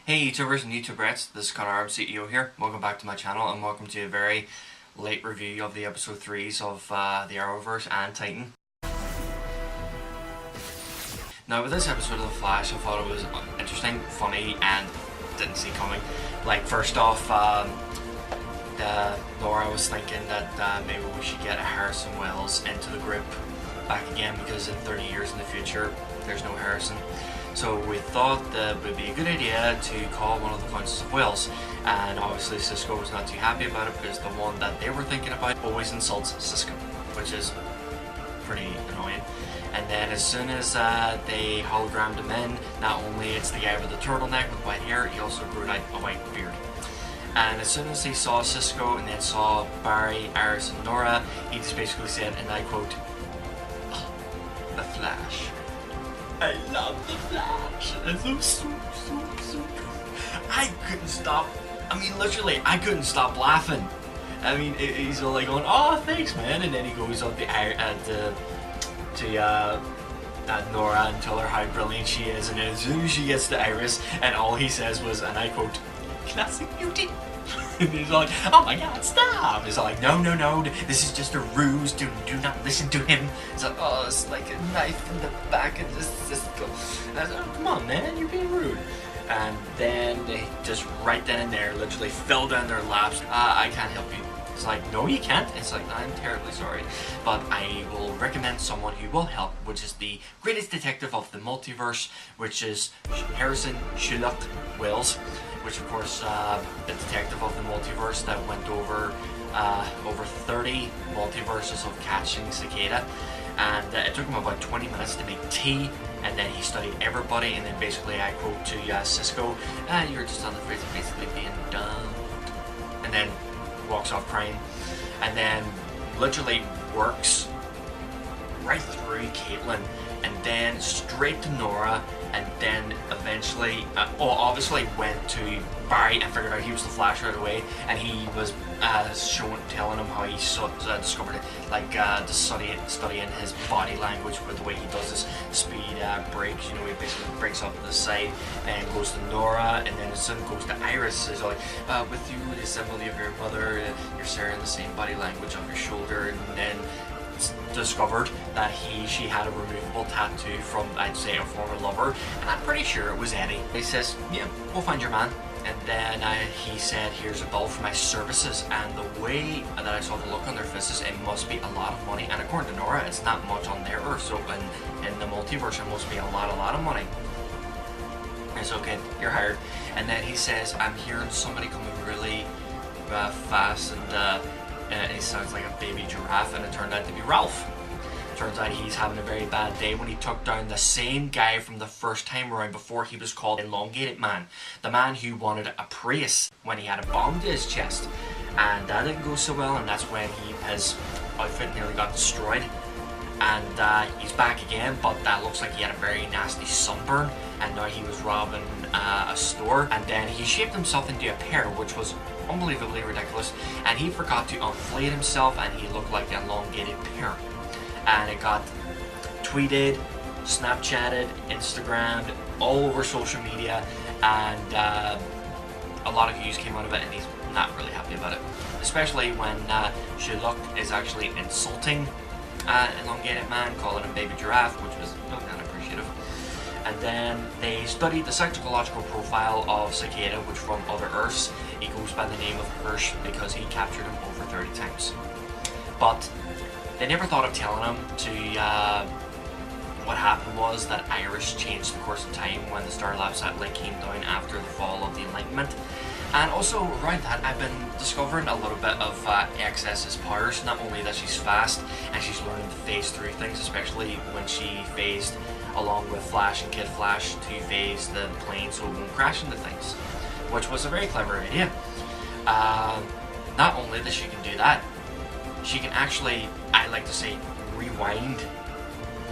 Hey YouTubers and YouTuberettes, this is ConorArmCEO here. Welcome back to my channel and welcome to a very late review of the episode 3s of the Arrowverse and Titan. Now with this episode of The Flash, I thought it was interesting, funny and didn't see coming. Like first off, Nora was thinking that maybe we should get Harrison Wells into the group back again because in 30 years in the future there's no Harrison. So we thought that it would be a good idea to call one of the Councils of Wills, and obviously Cisco was not too happy about it because the one that they were thinking about always insults Cisco, which is pretty annoying. And then as soon as they hologrammed him in, not only it's the guy with the turtleneck with white hair, he also grew out a white beard. And as soon as he saw Cisco and then saw Barry, Iris and Nora, he just basically said, and I quote, "The Flash. I love the Flash. It's so I couldn't stop. I mean, literally, I couldn't stop laughing. I mean, he's all like going, "Oh, thanks, man," and then he goes up to Nora and tell her how brilliant she is, and then as soon as she gets to Iris, and all he says was, and I quote, "Classic beauty." And he's like, "Oh my god, stop!" He's like, no, this is just a ruse, do not listen to him. It's like, oh, it's like a knife in the back of this Cisco. And I was like, oh, come on man, you're being rude. And then they just right then and there literally fell down their laps. I can't help you. It's like, no you can't. It's like, I'm terribly sorry, but I will recommend someone who will help, which is the greatest detective of the multiverse, which is Harrison Sherlock Wells, which of course the detective of the multiverse that went over 30 multiverses of catching cicada, and it took him about 20 minutes to make tea, and then he studied everybody, and then basically I quote to Cisco, "You're just on the verge of basically being dumb," and then walks off crying, and then literally works right through Caitlin and then straight to Nora, and then eventually obviously went to Barry and figured out he was the Flash right away, and he was telling him how he discovered it, like studying his body language with the way he does his speed breaks. You know, he basically breaks up the side and goes to Nora, and then his son goes to Iris. He's like, "With you, the assembly of your mother, you're sharing the same body language of your shoulder," and then discovered that she had a removable tattoo from, I'd say, a former lover, and I'm pretty sure it was Eddie. He says, "Yeah, we'll find your man." And then he said, "Here's a bill for my services," and the way that I saw the look on their faces, it must be a lot of money, and according to Nora, it's not much on their earth, so in the multiverse it must be a lot of money. It's okay, you're hired. And then he says, "I'm hearing somebody coming really fast," and he sounds like a baby giraffe, and it turned out to be Ralph. Turns out he's having a very bad day when he took down the same guy from the first time around before he was called Elongated Man. The man who wanted a praise when he had a bomb to his chest. And that didn't go so well, and that's when his outfit nearly got destroyed. And he's back again, but that looks like he had a very nasty sunburn, and now he was robbing a store, and then he shaped himself into a pear, which was unbelievably ridiculous, and he forgot to inflate himself, and he looked like an elongated pear. And it got tweeted, Snapchatted, Instagrammed, all over social media, and a lot of views came out of it, and he's not really happy about it. Especially when Sherlock is actually insulting Elongated Man, calling him baby giraffe, which was not appreciative. And then they studied the psychological profile of Cicada, which from other Earths, he goes by the name of Hirsch because he captured him over 30 times. But they never thought of telling him what happened was that Iris changed the course of time when the Starlab satellite came down after the fall of the Enlightenment. And also around that, I've been discovering a little bit of XS's powers. Not only that she's fast and she's learning to phase through things, especially when she phased along with Flash and Kid Flash to phase the plane so it won't crash into things, which was a very clever idea. Not only that she can do that, she can actually, I like to say, rewind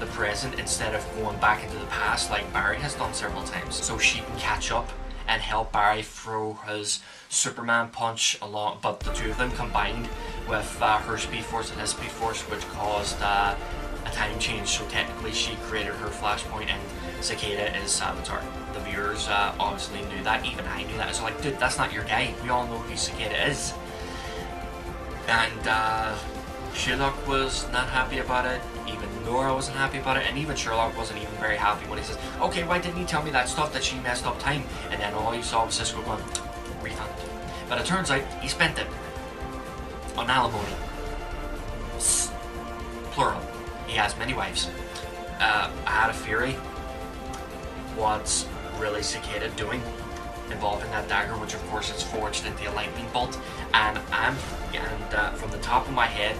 the present instead of going back into the past like Barry has done several times. So she can catch up and help Barry throw his Superman punch along, but the two of them combined with her speed force and his speed force, which caused a time change. So technically she created her Flashpoint, and Cicada is Savitar, the viewers obviously knew that. Even I knew that. It's like, dude, that's not your guy. We all know who Cicada is. And Sherlock was not happy about it. Even Nora wasn't happy about it. And even Sherlock wasn't even very happy when he says, okay, why didn't he tell me that stuff that she messed up time? And then all you saw was Cisco going, refund. But it turns out he spent it on alimony. Plural. He has many wives. I had a theory. What's really Cicada doing involving that dagger, which of course is forged into a lightning bolt, and from the top of my head,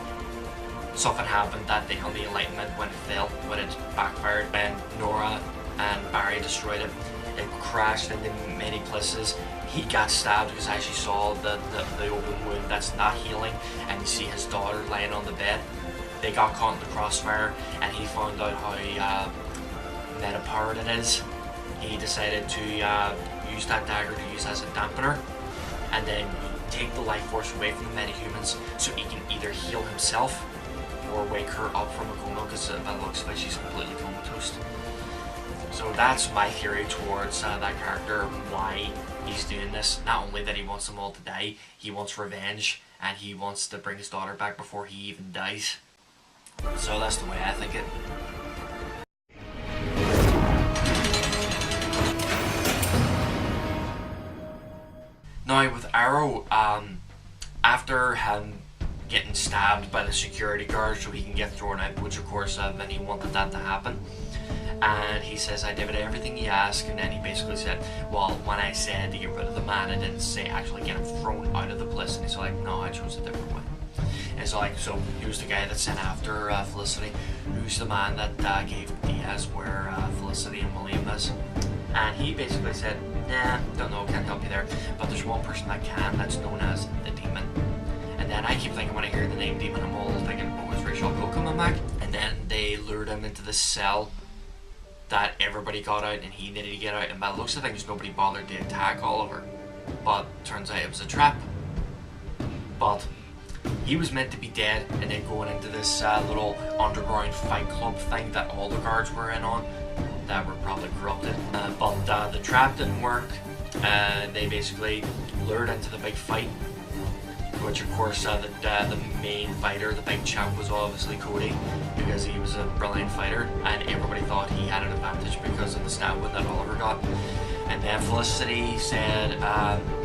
something happened that day on the Enlightenment when it fell, when it backfired, and Nora and Barry destroyed it. It crashed into many places. He got stabbed because I actually saw the open wound that's not healing, and you see his daughter laying on the bed. They got caught in the crossfire, and he found out how meta-powered it is. He decided to use that dagger to use as a dampener, and then take the life force away from the metahumans so he can either heal himself or wake her up from a coma, because it looks like she's completely comatose. So that's my theory towards that character, why he's doing this. Not only that he wants them all to die, he wants revenge, and he wants to bring his daughter back before he even dies. So that's the way I think it. Now with Arrow, after him getting stabbed by the security guard so he can get thrown out, which of course Vinny wanted that to happen, and he says, I did everything he asked, and then he basically said, well, when I said to get rid of the man, I didn't say actually get him thrown out of the place, and he's like, no, I chose a different way. And it's like, so who's the guy that sent after Felicity? Who's the man that gave Diaz where Felicity and William is? And he basically said, nah, don't know, can't help you there, but there's one person that can, that's known as the Demon. And then I keep thinking, when I hear the name Demon, I'm all thinking, oh, is Rachel Poe coming back? And then they lured him into the cell that everybody got out, and he needed to get out, and by the looks of things, nobody bothered to attack Oliver. But turns out it was a trap. But he was meant to be dead, and then going into this little underground fight club thing that all the guards were in on, that were probably corrupted. But the trap didn't work. They basically lured into the big fight, which of course the main fighter, the big champ, was obviously Cody, because he was a brilliant fighter, and everybody thought he had an advantage because of the stab wound that Oliver got. And then Felicity said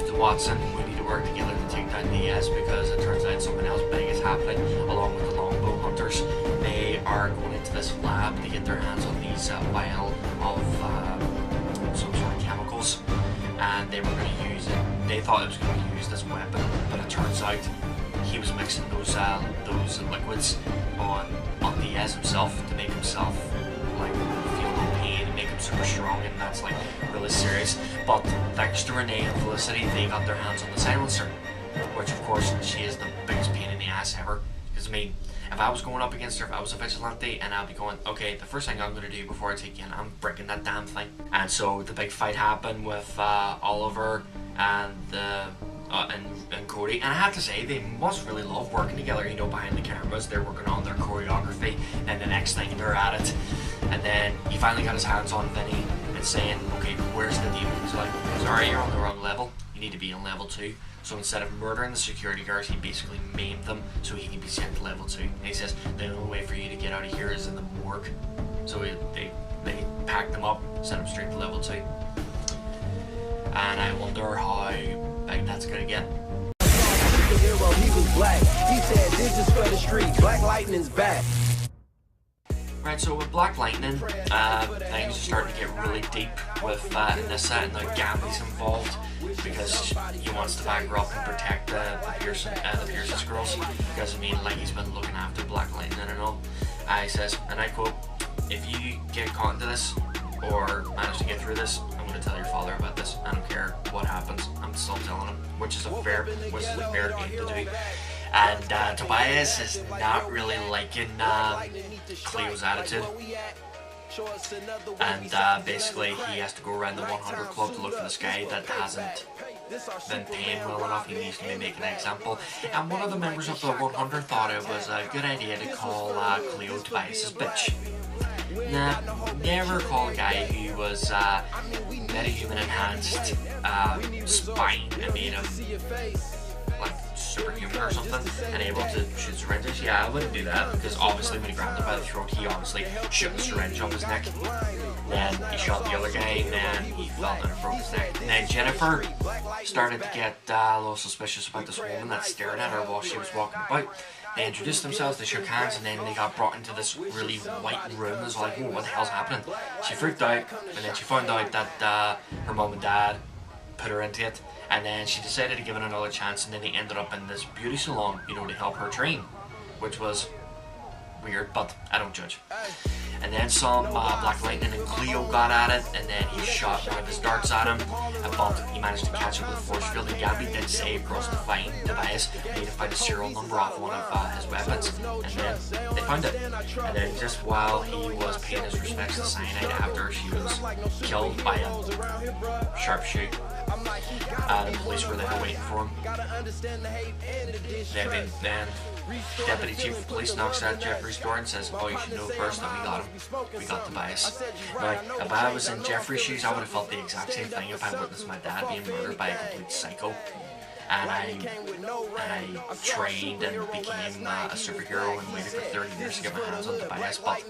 to Watson, we need to work together to take down Diaz, because it turns out something else big is happening along with the longbow hunters. They are going into this lab to get their hands on these vial of some sort of chemicals, and they were going to use it. They thought it was going to be used as a weapon, but it turns out he was mixing those liquids on Diaz himself to make himself like feel no pain and make him super strong, and that's like really serious. But thanks to Renee and Felicity, they got their hands on the silencer, which of course she is the biggest pain in the ass ever. Because I mean, if I was going up against her, if I was a vigilante, and I'd be going, okay, the first thing I'm going to do before I take you in, I'm breaking that damn thing. And so the big fight happened with Oliver and Cody, and I have to say, they must really love working together, you know, behind the cameras. They're working on their choreography, and the next thing they're at it. And then he finally got his hands on Vinny and saying, okay, where's the demon? He's like, sorry, you're on the wrong level. You need to be on level 2. So instead of murdering the security guards, he basically maimed them so he can be sent to level 2. And he says, the only way for you to get out of here is in the morgue. So they packed them up, sent them straight to level 2. And I wonder how big that's going to get. Hero, he was black. He said, this is for the street. Black Lightning's back. Right, so with Black Lightning, things are starting to get really deep with Nissa, and now Gambly's involved because he wants to back her up and protect the Pearson's girls. Because I mean, like, he's been looking after Black Lightning and all. He says, and I quote, if you get caught into this or manage to get through this, I'm going to tell your father about this. I don't care what happens. I'm still telling him, which is a fair thing to do. And Tobias is not really liking Cleo's attitude, and basically he has to go around the 100 club to look for this guy that hasn't been paying well enough. He needs to be making an example, and one of the members of the 100 thought it was a good idea to call Cleo Tobias's bitch. Nah, never call a guy who was metahuman enhanced spine and made him like superhuman or something and able to shoot syringes. Yeah, I wouldn't do that because obviously when he grabbed him by the throat, he obviously shoot the syringe up his neck. Then he shot the other guy and then he fell down and broke his neck. And then Jennifer started to get a little suspicious about this woman that stared at her while she was walking about. They introduced themselves, they shook hands, and then they got brought into this really white room. It was like, whoa, what the hell's happening? She freaked out, and then she found out that her mom and dad put her into it, and then she decided to give it another chance, and then they ended up in this beauty salon, you know, to help her train, which was weird, but I don't judge. And then some Black Lightning and Cleo got at it, and then he shot one of his darts at him, but he managed to catch it with a force field. And Gabby did say across the fine device, they need to find a serial number off one of his weapons, and then they found it. And then just while he was paying his respects to Cyanide after she was killed by a sharpshoot, the police were there waiting for him. Then Deputy Chief of Police knocks at Jeffrey's door and says, oh, you should know first that we got him. We got Tobias. Now, if I was in Jeffrey's shoes, I would have felt the exact same thing if I witnessed my dad being murdered by a complete psycho. And I trained and became a superhero and waited for 30 years to get my hands on Tobias, but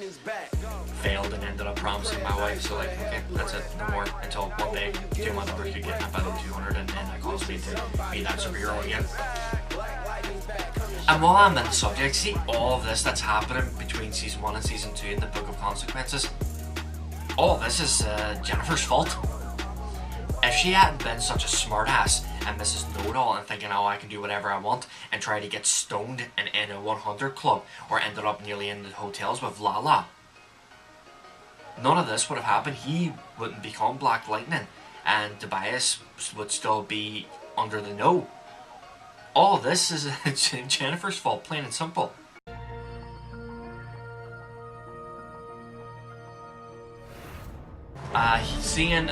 failed and ended up promising my wife, so like, okay, that's it, no more, until one day 2 months later could get by the 200 and then it caused me to be that superhero again. And while I'm on the subject, see all of this that's happening between season 1 and season 2 in the Book of Consequences, all of this is Jennifer's fault. If she hadn't been such a smartass and Mrs. Know-It-All and thinking, oh, I can do whatever I want, and try to get stoned and in a 100 club, or ended up nearly in the hotels with Lala, none of this would have happened. He wouldn't become Black Lightning, and Tobias would still be under the know. All this is Jennifer's fault, plain and simple. Seeing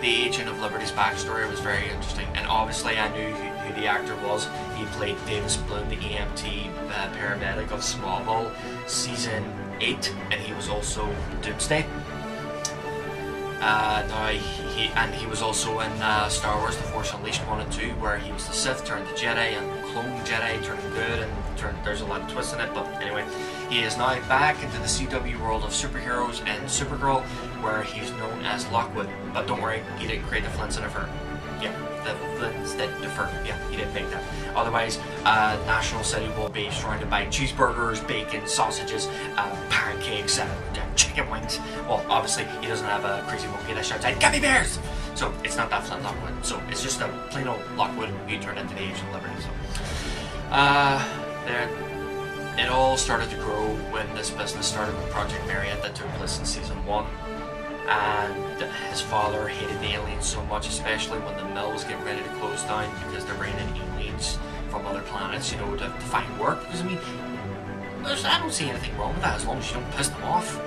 the Agent of Liberty's backstory was very interesting, and obviously I knew who the actor was. He played Davis Bloom, the EMT paramedic of Smallville season 8, and he was also Doomsday. He was also in Star Wars The Force Unleashed 1 and 2, where he was the Sith turned to Jedi and clone Jedi turned good, and there's a lot of twists in it, but anyway, he is now back into the CW world of superheroes and Supergirl, where he's known as Lockwood. But don't worry, he didn't create the Flints and the Fur. Yeah, the Flints did the Fur. Yeah, he didn't make that. Otherwise, National City will be surrounded by cheeseburgers, bacon, sausages, pancakes, and chicken wings. Well, obviously, he doesn't have a crazy monkey that shouts out, "Gummy bears!" So it's not that Flint Lockwood. So it's just a plain old Lockwood who turned into the Agent of Liberty. So, it all started to grow when this business started with Project Marriott that took place in season 1. And his father hated the aliens so much, especially when the mill was getting ready to close down because they're bringing in aliens from other planets, you know, to find work. Because I mean, I don't see anything wrong with that as long as you don't piss them off.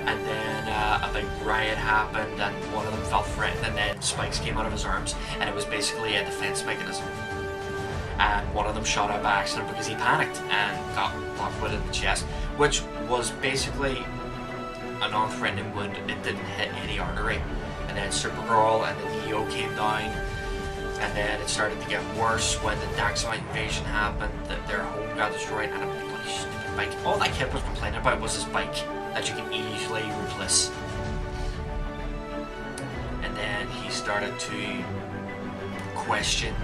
And then a big riot happened, and one of them fell threatened, and then spikes came out of his arms, and it was basically a defense mechanism. And one of them shot out by accident because he panicked and got Lockwood in the chest, which was basically a non-threatening wound. It didn't hit any artery. And then Supergirl and the DEO came down, and then it started to get worse when the Daxamite invasion happened, that their home got destroyed, and a bloody stupid bike. All that kid was complaining about was his bike that you can easily replace. And then he started to question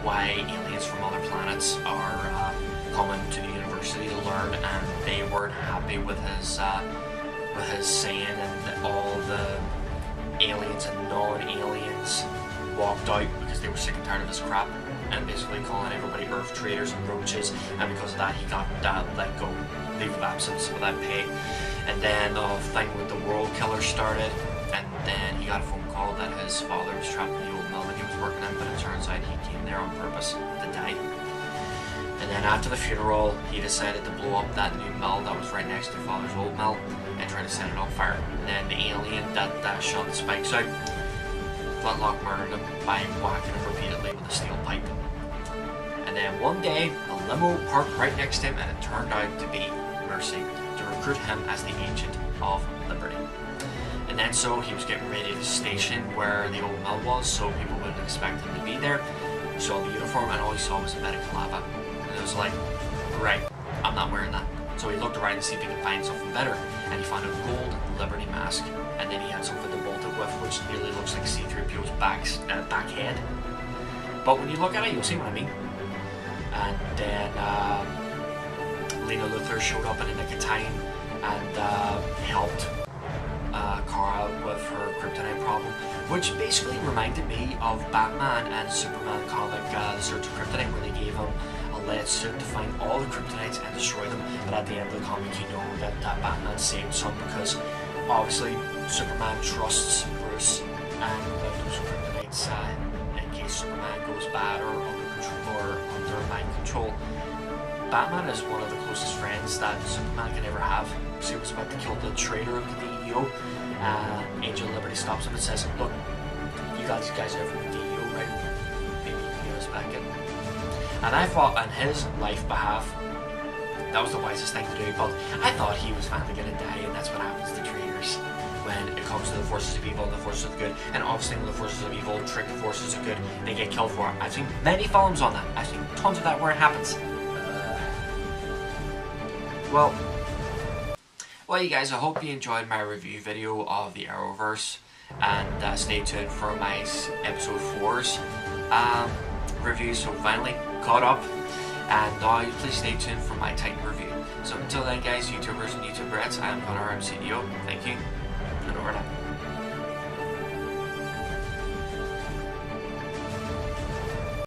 why aliens from other planets are coming to the university to learn, and they weren't happy with his saying, and all the aliens and non-aliens walked out because they were sick and tired of his crap, and basically calling everybody Earth traitors and roaches, and because of that he got let go, leave of absence without pay. And then the thing with the World Killer started, and then he got a phone call that his father was trapped in the old mill that he was working in, but it turns out he came there on purpose to die. And then after the funeral, he decided to blow up that new mill that was right next to his father's old mill and try to set it on fire. And then the alien that shot the spikes out, Flintlock murdered him by whacking him repeatedly with a steel pipe. And then one day, a limo parked right next to him, and it turned out to be Mercy, to recruit him as the Agent of Liberty. And then so he was getting ready to station where the old mill was, so people wouldn't expect him to be there. He saw the uniform and all he saw was a medical lava. And it was like, right, I'm not wearing that. So he looked around to see if he could find something better, and he found a gold Liberty mask, and then he had something to bolt it with, which nearly looks like C-3PO's back head. But when you look at it, you'll see what I mean. And then Lena Luthor showed up in the nick of time and helped Kara with her kryptonite problem, which basically reminded me of Batman and Superman comic, The Search of Kryptonite, where they gave him a lead suit to find all the kryptonites and destroy them. But at the end of the comic, you know that Batman saved some because obviously Superman trusts Bruce and those kryptonites in case Superman goes bad or under control or under mind control. Batman is one of the closest friends that Superman can ever have. So he was about to kill the traitor of the DEO. Angel of Liberty stops him and says, look, you guys are from the DEO, right? Maybe you can get us back in. And I thought on his life behalf, that was the wisest thing to do, but I thought he was finally going to die, and that's what happens to traitors when it comes to the forces of evil and the forces of good. And obviously when the forces of evil trick the forces of good, they get killed for it. I've seen many films on that. I've seen tons of that where it happens. Well, you guys, I hope you enjoyed my review video of the Arrowverse, and stay tuned for my episode 4's review. So finally caught up, and now please stay tuned for my Titan review. So until then guys, YouTubers and YouTuberettes, I am ConorArmCEO. Thank you, and over and out.